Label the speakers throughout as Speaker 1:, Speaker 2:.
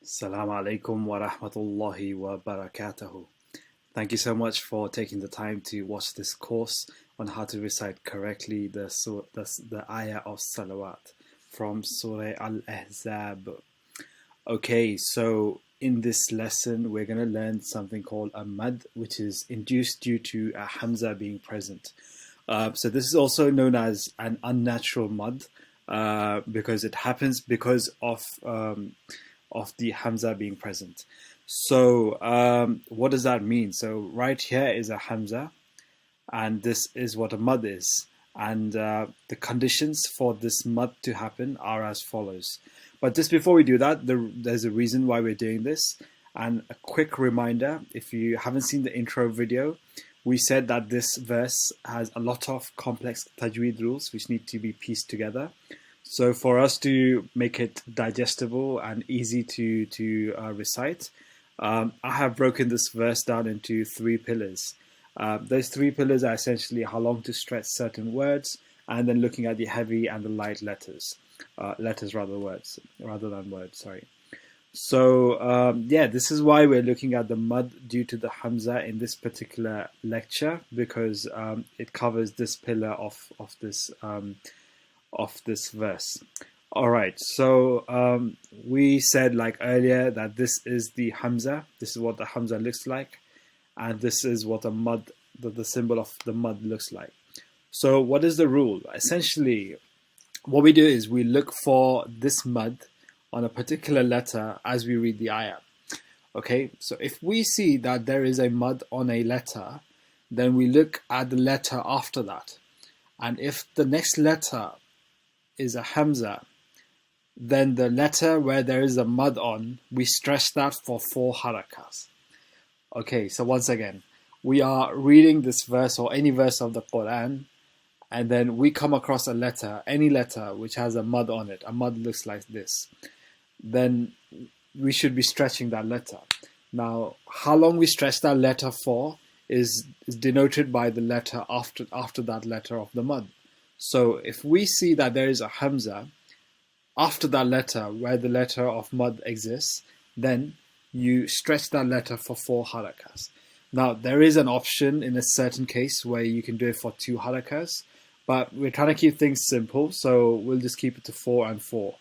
Speaker 1: Assalamu alaikum wa rahmatullahi wa barakatuhu. Thank you so much for taking the time to watch this course on how to recite correctly the ayah of Salawat from Surah Al-Ahzab. Okay, so in this lesson we're going to learn something called a mad, which is induced due to a hamza being present. So this is also known as an unnatural mad because it happens because of the hamza being present. So what does that mean? So right here is a hamza, and this is what a mad is. And the conditions for this mad to happen are as follows. But just before we do that, there's a reason why we're doing this. And a quick reminder, if you haven't seen the intro video, we said that this verse has a lot of complex tajweed rules which need to be pieced together. So for us to make it digestible and easy to recite, I have broken this verse down into three pillars. Those three pillars are essentially how long to stretch certain words, and then looking at the heavy and the light letters, rather than words. Sorry. So yeah, this is why we're looking at the mud due to the hamza in this particular lecture, because it covers this pillar of this verse. All right, so we said like earlier that this is the hamza. This is what the hamza looks like, and this is what a mud, the symbol of the mud looks like. So what is the rule? Essentially, what we do is we look for this mud on a particular letter as we read the ayah. Okay, so if we see that there is a mud on a letter, then we look at the letter after that. And if the next letter is a hamza, then the letter where there is a mud on, we stretch that for 4 harakas. Okay, so once again, we are reading this verse or any verse of the Quran, and then we come across a letter, any letter which has a mud on it. A mud looks like this. Then we should be stretching that letter. Now, how long we stretch that letter for is denoted by the letter after that letter of the mud. So if we see that there is a hamza after that letter where the letter of mud exists, then you stretch that letter for 4 harakas. Now, there is an option in a certain case where you can do it for 2 harakas, but we're trying to keep things simple, so we'll just keep it to 4 and 4,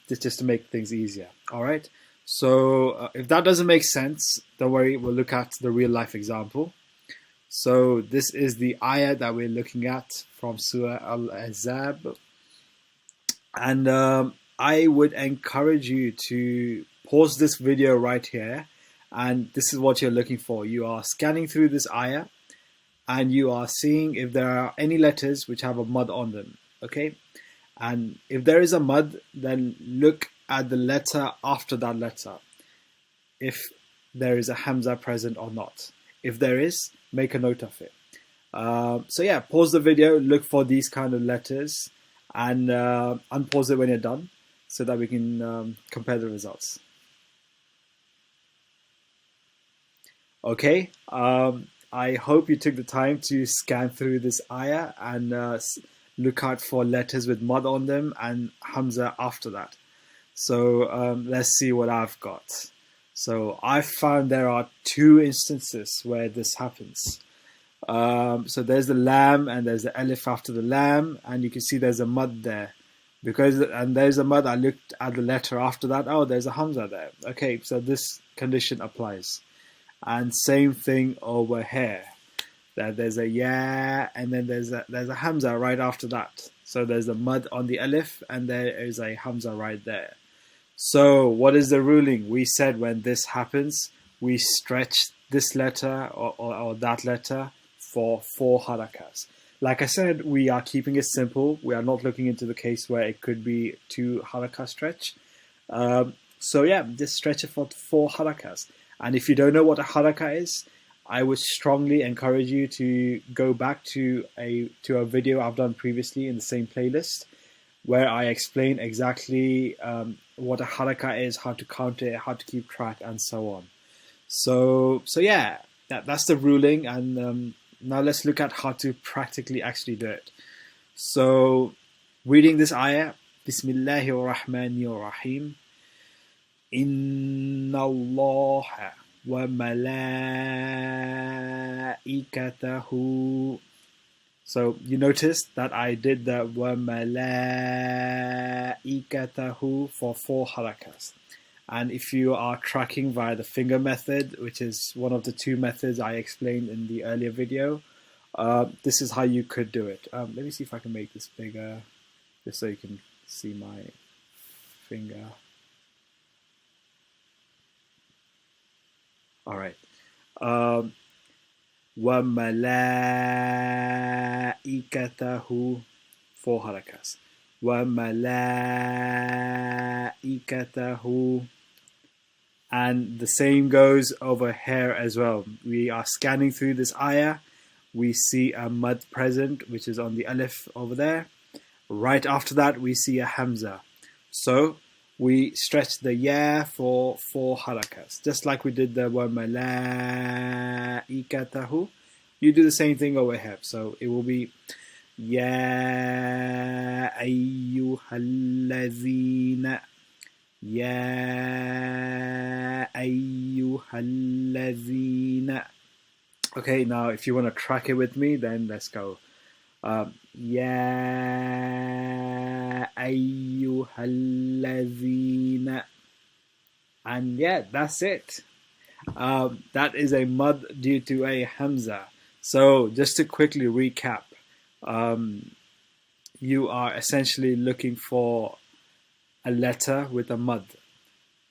Speaker 1: just to make things easier. All right. So if that doesn't make sense, don't worry. We'll look at the real life example. So this is the ayah that we're looking at from Surah Al-Ahzab. And I would encourage you to pause this video right here. And this is what you're looking for. You are scanning through this ayah, and you are seeing if there are any letters which have a mud on them. Okay? And if there is a mud, then look at the letter after that letter, if there is a hamza present or not. If there is, make a note of it. So yeah, pause the video, look for these kind of letters, and unpause it when you're done so that we can compare the results. Okay, I hope you took the time to scan through this ayah and look out for letters with mud on them and hamza after that. So let's see what I've got. So I've found there are 2 instances where this happens. So there's the lam and there's the alif after the lam, and you can see there's a mud there. And there's a mud, I looked at the letter after that, oh, there's a hamza there. Okay, so this condition applies. And same thing over here. That there's a ya, and then there's a hamza right after that. So there's a mud on the alif, and there is a hamza right there. So what is the ruling? We said when this happens, we stretch this letter or that letter for 4 harakas. Like I said, we are keeping it simple. We are not looking into the case where it could be 2 harakas stretch. So yeah, just stretch it for 4 harakas. And if you don't know what a haraka is, I would strongly encourage you to go back to a video I've done previously in the same playlist, where I explain exactly what a haraka is, how to count it, how to keep track, and so on. So yeah, that's the ruling, and now let's look at how to practically actually do it. So reading this ayah, Bismillahir Rahmanir Rahim. إن الله وملائكته. So you notice that I did the وَمَلَائِكَتَهُ for 4 harakas. And if you are tracking via the finger method, which is one of the 2 methods I explained in the earlier video, this is how you could do it. Let me see if I can make this bigger, just so you can see my finger. All right. وَمَلَائِكَتَهُ 4 harakas. وَمَلَائِكَتَهُ. And the same goes over here as well. We are scanning through this ayah. We see a mud present, which is on the alif over there. Right after that, we see a hamza. So we stretch the ya for 4 harakas. Just like we did the وَمَلَائِكَتَهُ. You do the same thing over here. So it will be يَا أَيُّهَا الَّذِينَ يَا أَيُّهَا الَّذِينَ. Okay, now if you want to track it with me, then let's go. يَا أَيُّهَا الَّذِينَ. And yeah, that's it. That is a mud due to a hamza. So just to quickly recap, you are essentially looking for a letter with a mud.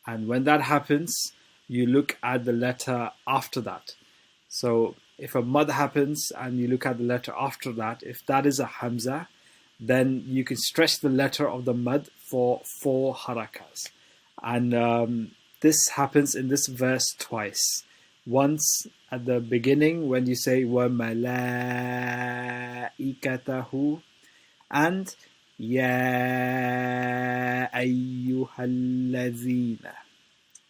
Speaker 1: And when that happens, you look at the letter after that. So if a mud happens and you look at the letter after that, if that is a hamza, then you can stretch the letter of the mud for 4 harakas. And this happens in this verse twice. Once at the beginning when you say وَمَلَائِكَتَهُ and يَا أَيُّهَا الَّذِينَ.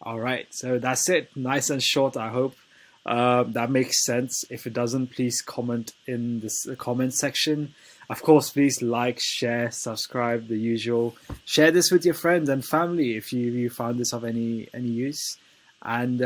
Speaker 1: Alright, so that's it. Nice and short, I hope. That makes sense. If it doesn't, please comment in the comment section. Of course, please like, share, subscribe, the usual. Share this with your friends and family if you found this of any use. And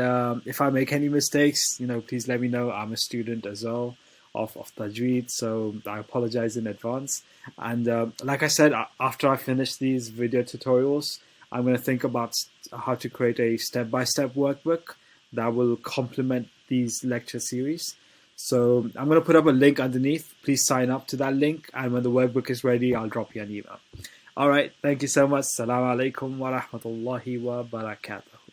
Speaker 1: if I make any mistakes, please let me know. I'm a student as well of Tajweed, so I apologize in advance. And like I said, after I finish these video tutorials, I'm going to think about how to create a step-by-step workbook that will complement these lecture series. So I'm going to put up a link underneath. Please sign up to that link, and when the workbook is ready, I'll drop you an email. All right, thank you so much. Assalamu alaikum wa rahmatullahi wa barakatuh.